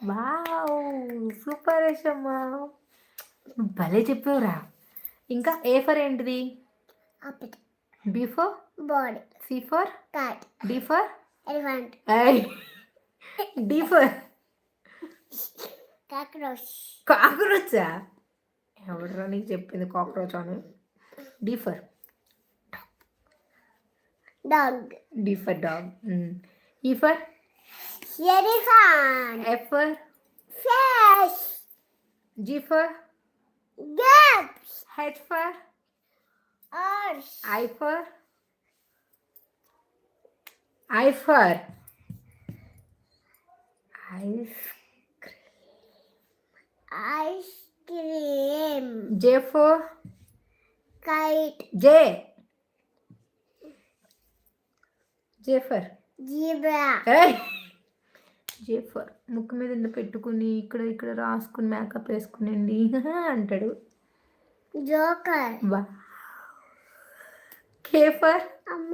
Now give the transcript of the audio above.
Wow! Super యశమ్మా! భలే చెప్పావురా! ఇంకా ఏ ఫర్ ఏంటిది? Apple. B for body. C for cat. D for elephant. ఏయ్! D for cockroach. కాక్రోచా? ఎవడురా నీకు చెప్పింది కాక్రోచ్ అని? D for dog. D for dog. E for elephant. F for fish. G for grapes. H for horse. I for ice ice cream. J for kite. J for zebra. J for ముక్కు మీద ఇంత పెట్టుకుని ఇక్కడ రాసుకుని makeup వేసుకునండి అంటాడు. Joker. వా K for అమ్మ